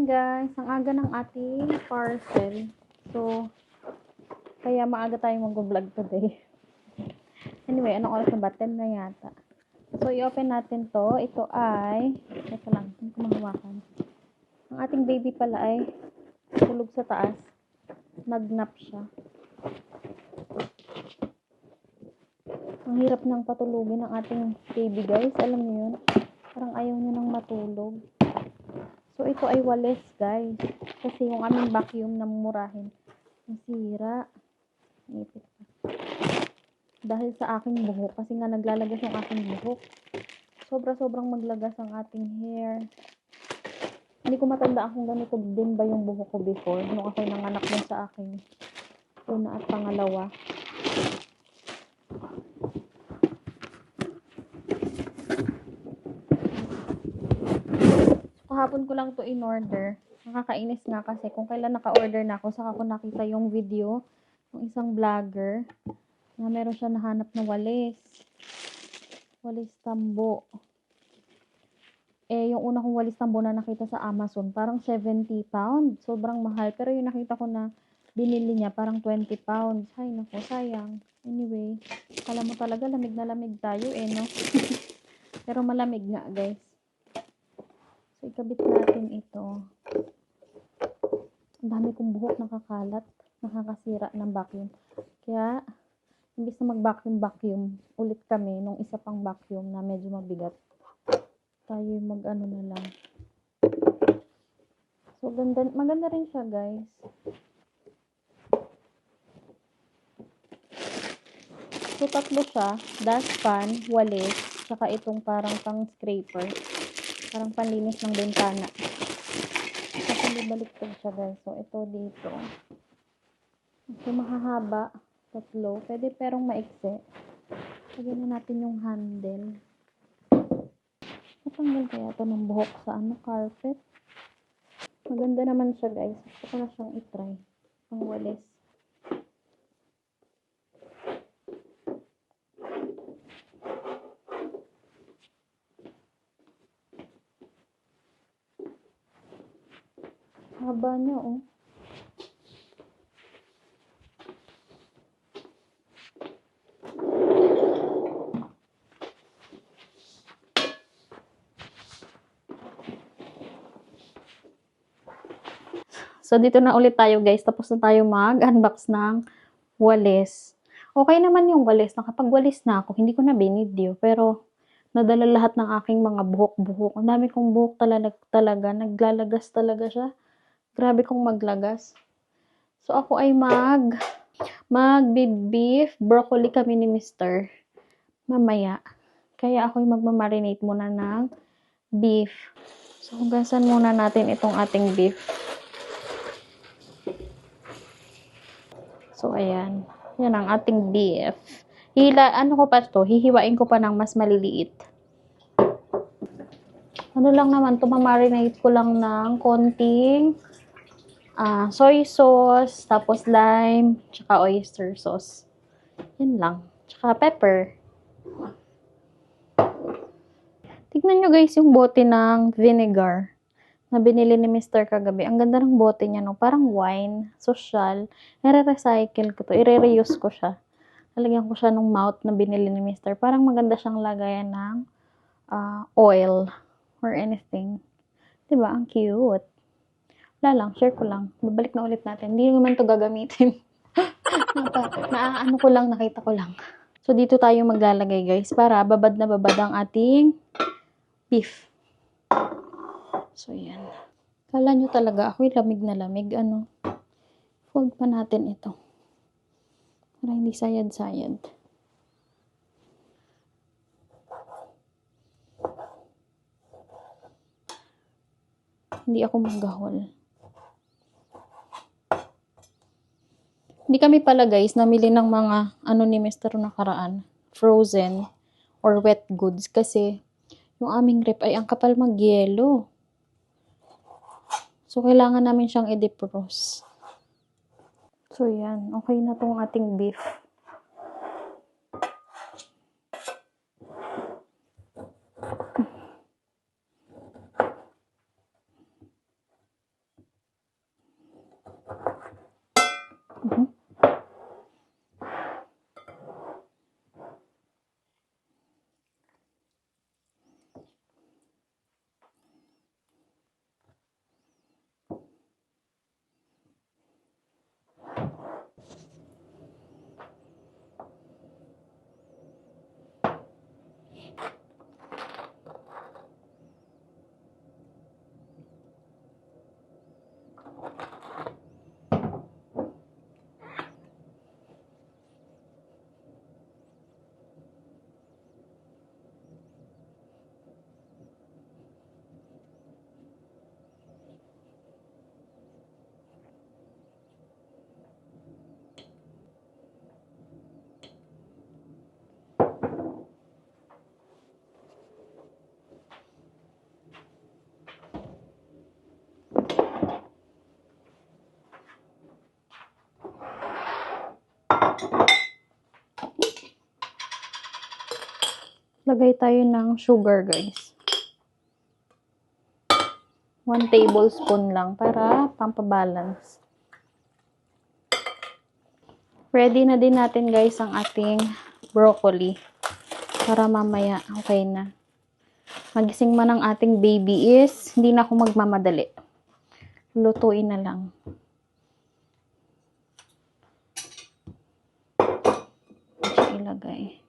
guys, ang aga ng ating parcel. So, kaya maaga tayong mag-vlog today. Anyway, anong oras na ba? 10 na yata. So, i-open natin to. Ito ay, ito lang, hindi ko mahawakan. Ang ating baby pala ay tulog sa taas. Nag-nap siya. Ang hirap ng patulugin ng ating baby guys. Alam niyo yun? Parang ayaw niya nang matulog. So, ito ay walis, guys. Kasi yung aming vacuum na mumurahin, nasira. Ipit pa. Dahil sa aking buhok. Kasi nga naglalagas yung aking buhok. Sobra-sobrang maglagas ang ating hair. Hindi ko matandaan kung ganito din ba yung buhok ko before. Nung ako'y nanganak din sa aking una at pangalawa. Kahapon ko lang to in order. Nakakainis nga kasi kung kailan naka-order na ako, saka ko nakita yung video ng isang vlogger na meron siya nahanap na walis. Walis tambo. Eh, yung una kong walis tambo na nakita sa Amazon, parang 70 pounds. Sobrang mahal. Pero yung nakita ko na binili niya, parang 20 pounds. Ay, naku, sayang. Anyway, kala mo talaga lamig na lamig tayo eh, no? Pero malamig nga, guys. So, ikabit natin ito. Ang dami kong buhok nakakalat. Nakakasira ng vacuum. Kaya, imbis na mag-vacuum ulit kami nung isa pang vacuum na medyo mabigat. Tayo mag-ano na lang. So, maganda rin siya, guys. So, tatlo siya. Dustpan, walis, saka itong parang pang scraper. Parang panlinis ng bintana. Kasi baliktad siya, guys. So, ito dito. So, mahahaba. Tatlo. Pwede perong maikse. Lagyan na natin yung handle. Natanggal kaya ito ng buhok sa carpet. Maganda naman siya, guys. Gusto ko na siyang itry. Ang walis. Haba niya, oh. So, dito na ulit tayo, guys. Tapos na tayo mag-unbox ng walis. Okay naman yung walis. Nakapag-walis na ako. Hindi ko na binidyo. Pero, nadala lahat ng aking mga buhok-buhok. Ang dami kong buhok talaga. Naglalagas talaga siya. Grabe kong maglagas. So, ako ay mag-beef broccoli kami ni Mr. Mamaya. Kaya ako ay magmamarinate muna ng beef. So, hugasan muna natin itong ating beef. So, ayan. Yan ang ating beef. Hihiwain ko pa ng mas maliliit. Ano lang naman, mamarinate ko lang ng konting soy sauce, tapos lime, tsaka oyster sauce. Yan lang. Tsaka pepper. Tignan nyo guys yung bote ng vinegar na binili ni Mr. kagabi. Ang ganda ng bote niya, no? Parang wine, social. I-recycle ko to. I-reuse ko siya. Lalagyan ko siya ng mouth na binili ni Mr. Parang maganda siyang lagayan ng oil or anything. Diba? Ang cute. Wala lang. Share ko lang. Babalik na ulit natin. Hindi naman to gagamitin. Ano ko lang, nakita ko lang. So, dito tayo maglalagay, guys. Para babad na babad ang ating beef. So, yan. Kala nyo talaga, ako'y lamig na lamig. Fold pa natin ito. Para hindi sayad-sayad. Hindi ako maggahol. Hindi kami pala, guys, namili ng mga ni Mr. nakaraan. Frozen or wet goods. Kasi, yung aming rep ay ang kapal mag-yelo. So, kailangan namin siyang i-defrost. So, yan. Okay na tong ating beef. Lagay tayo ng sugar, guys. 1 tablespoon lang para pampabalance. Ready na din natin, guys, ang ating broccoli. Para mamaya, okay na. Magising man ang ating baby is, hindi na ako magmamadali. Lutuin na lang. Siya ilagay.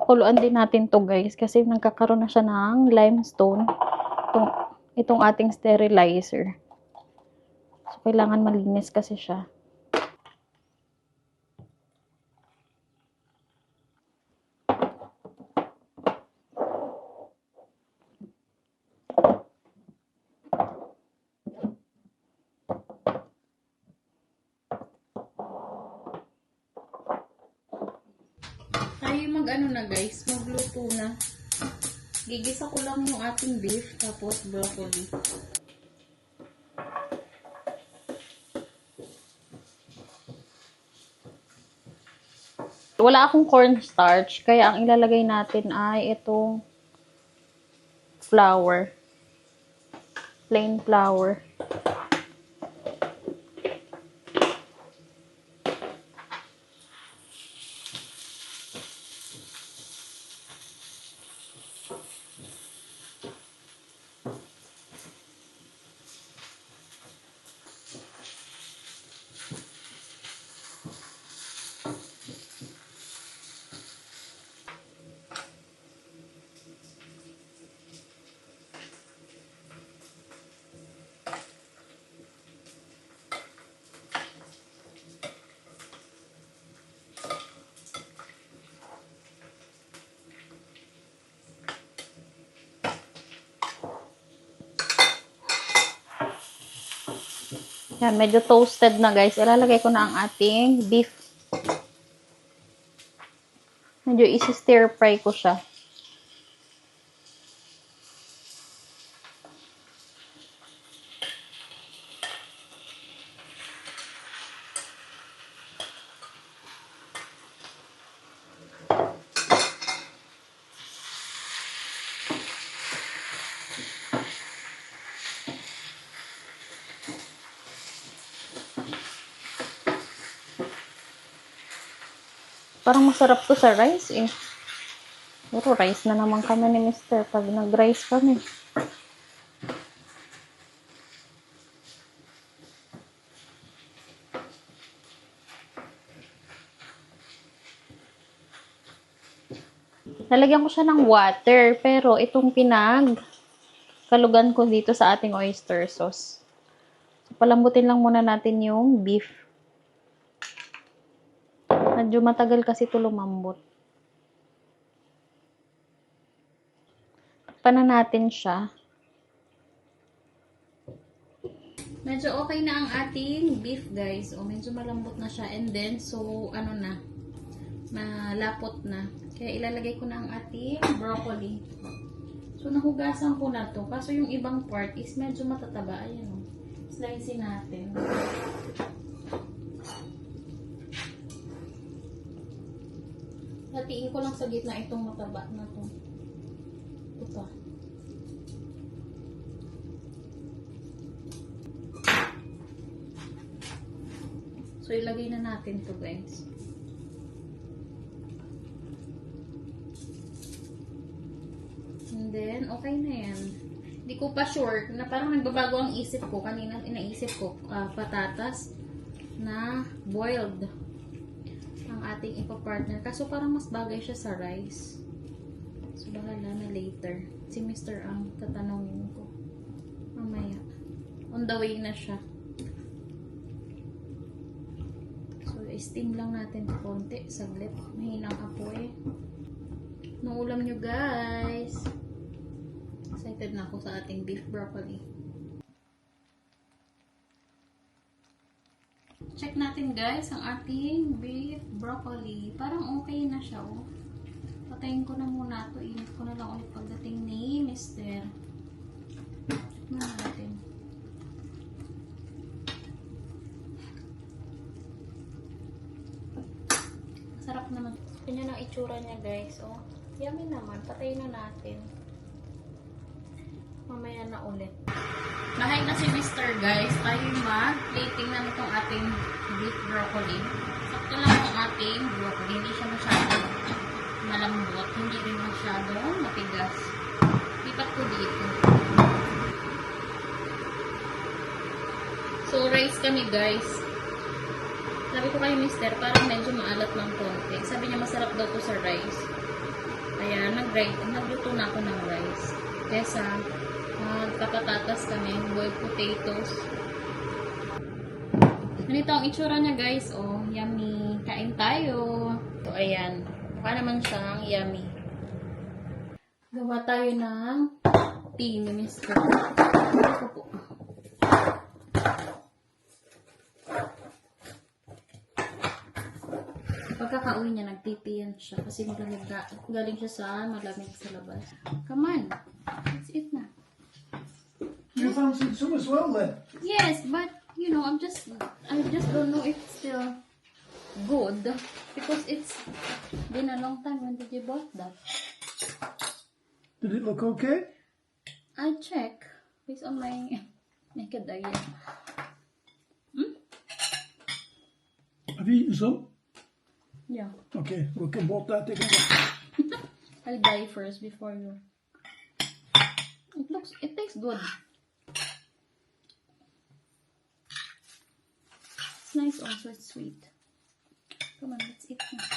Pakuluan din natin to, guys, kasi nagkakaroon na siya ng limestone itong ating sterilizer. So, kailangan malinis kasi siya. Tayo mag-ano na, guys, magluto na. Gigisa ko lang yung ating beef, tapos broccoli. Wala akong cornstarch, kaya ang ilalagay natin ay itong flour. Plain flour. Yan, medyo toasted na, guys. Ilalagay ko na ang ating beef. Medyo isi-stir fry ko siya. Parang masarap to sa rice eh. Pero rice na naman kami ni Mister pag nag-rice kami. Lalagyan ko siya ng water, pero itong kalugan ko dito sa ating oyster sauce. So, palambutin lang muna natin yung beef. Medyo matagal kasi ito lumambot. Takpan na natin siya. Medyo okay na ang ating beef, guys. O, medyo malambot na siya. And then, so, ano na, malapot na. Kaya ilalagay ko na ang ating broccoli. So, nahugasan ko na to. Kaso yung ibang part is medyo matataba. Ayan o. Slicein natin. Hatiin ko lang sa gitna itong mataba na to. Ito pa. So, ilagay na natin to, guys. And then, okay na yan. Hindi ko pa sure na parang nagbabago ang isip ko. Kanina, inaisip ko, patatas na boiled ang ating ipapartner. Kaso parang mas bagay siya sa rice. So, bahala na later. Si Mr. ang tatanungin ko. Mamaya. On the way na siya. So, i-steam lang natin konti, saglit. Mahinang apoy. Nung ulam nyo guys. Excited na ako sa ating beef broccoli. Check natin guys ang ating beef broccoli. Parang okay na siya oh. Patayin ko na muna ito. Init ko na lang ulit pagdating ni Mr. Tignan natin. Sarap naman. Ganyan ang itsura niya guys. Oh, yummy naman. Patayin na natin. Mamaya na ulit. Bahay na si Mr. guys. Tayo mag-plating na itong ating beef broccoli. Sakto lang ang ating broccoli. Hindi siya masyadong malambot. Hindi rin masyadong matigas. Lipat ko dito. So, rice kami guys. Sabi ko kay Mr. parang medyo maalat ng konti. Sabi niya masarap daw to sa rice. Kaya nagluto na ako ng rice. Kesa magpapatatas kami, boiled potatoes. Ganito ang itsura niya guys. Oh, yummy. Kain tayo. So, ayan. Mukha naman siyang yummy. Gawa tayo ng tea ni Mr. Ito po. Pagkakauwi niya, nagtitiyan siya kasi galing siya sa malamig sa labas. Come on. Let's eat na. You fancied some as well then? Yes, but you know, I just don't know if it's still good because it's been a long time. When did you bought that? Did it look okay? I check based on my naked eye. Have you eaten some? Yeah. Okay, we can both that together. I'll buy first before you. It tastes good. It's nice also, it's sweet. Come on, let's eat now.